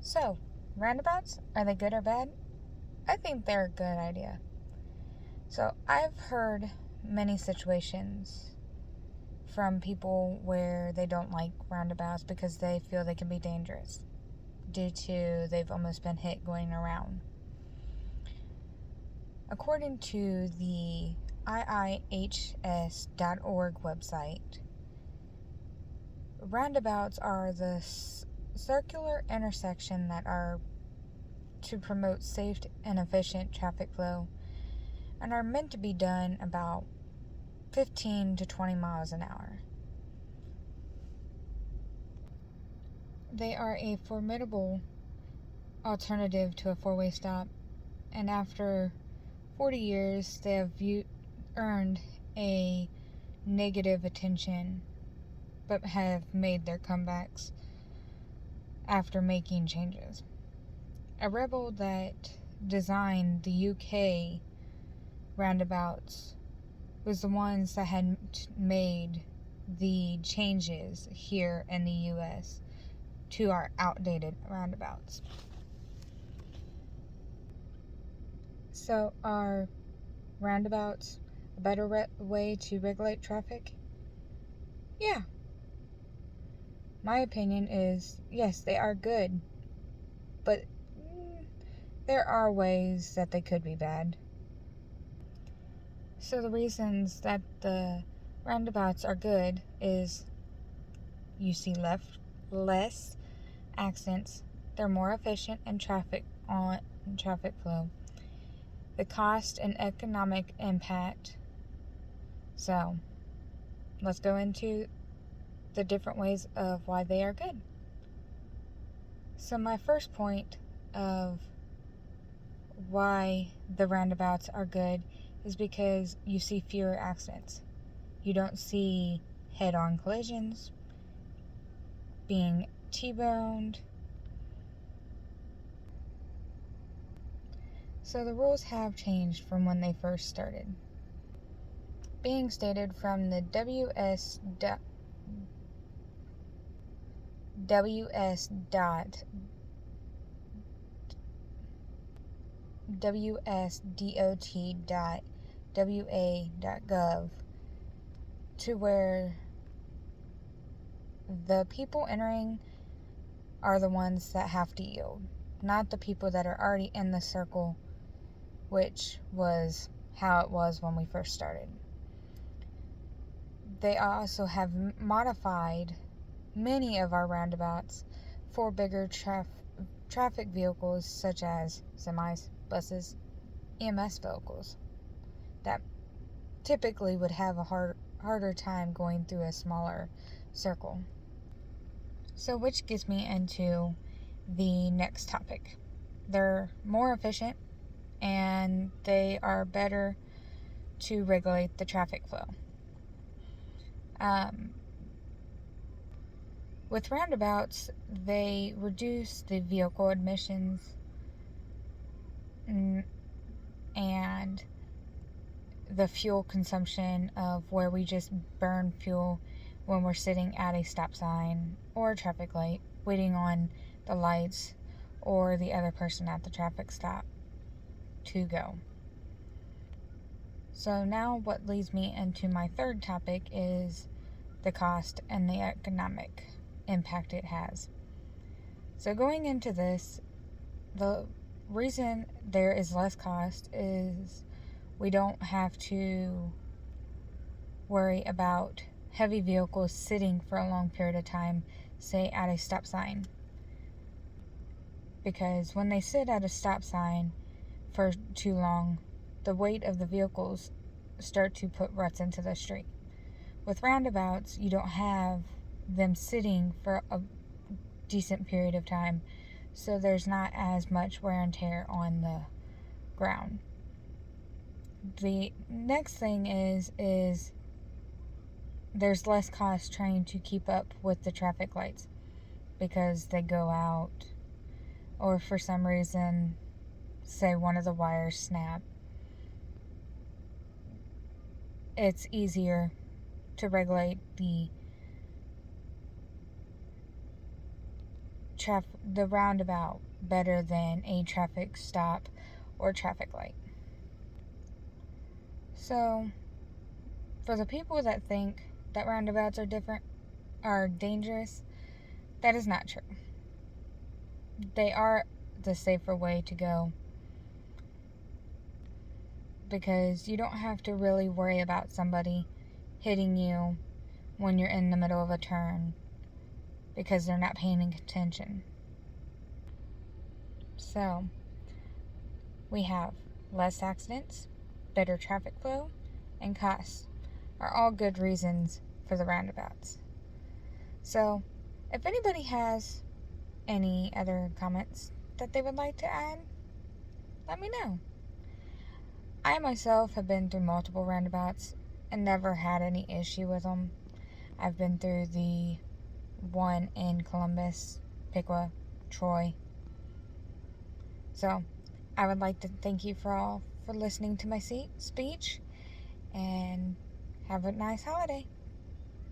So, roundabouts, are they good or bad? I think they're a good idea. So, I've heard many situations from people where they don't like roundabouts because they feel they can be dangerous due to they've almost been hit going around. According to the IIHS.org website, roundabouts are the circular intersection that are to promote safe and efficient traffic flow and are meant to be done about 15 to 20 miles an hour. They are a formidable alternative to a four-way stop, and after 40 years they have earned a negative attention but have made their comebacks after making changes. A rebel that designed the UK roundabouts was the ones that had made the changes here in the US to our outdated roundabouts. So, are roundabouts a better way to regulate traffic? Yeah. My opinion is yes, they are good, but there are ways that they could be bad. So the reasons that the roundabouts are good is you see less accidents, they're more efficient in traffic flow, the cost and economic impact. So let's go into the different ways of why they are good. So my first point of why the roundabouts are good is because you see fewer accidents. You don't see head-on collisions, being T-boned. So the rules have changed from when they first started. Being stated from the wsdot.wa.gov to where the people entering are the ones that have to yield, not the people that are already in the circle, which was how it was when we first started. They also have modified many of our roundabouts for bigger traffic vehicles such as semis, buses, EMS vehicles that typically would have a harder time going through a smaller circle. So which gets me into the next topic. They're more efficient and they are better to regulate the traffic flow. With roundabouts, they reduce the vehicle emissions and the fuel consumption of where we just burn fuel when we're sitting at a stop sign or a traffic light, waiting on the lights or the other person at the traffic stop to go. So now what leads me into my third topic is the cost and the economic impact it has. So going into this, the reason there is less cost is we don't have to worry about heavy vehicles sitting for a long period of time, say at a stop sign. Because when they sit at a stop sign for too long, the weight of the vehicles start to put ruts into the street. With roundabouts, you don't have them sitting for a decent period of time, so there's not as much wear and tear on the ground. The next thing is there's less cost trying to keep up with the traffic lights because they go out, or for some reason, say one of the wires snap. It's easier to regulate the the roundabout better than a traffic stop or traffic light. So, for the people that think that roundabouts are dangerous, that is not true. They are the safer way to go, because you don't have to really worry about somebody hitting you when you're in the middle of a turn because they're not paying attention. So, we have less accidents, better traffic flow, and costs are all good reasons for the roundabouts. So, if anybody has any other comments that they would like to add, let me know. I myself have been through multiple roundabouts and never had any issue with them. I've been through the one in Columbus, Piqua, Troy. So, I would like to thank you for listening to my speech, and have a nice holiday.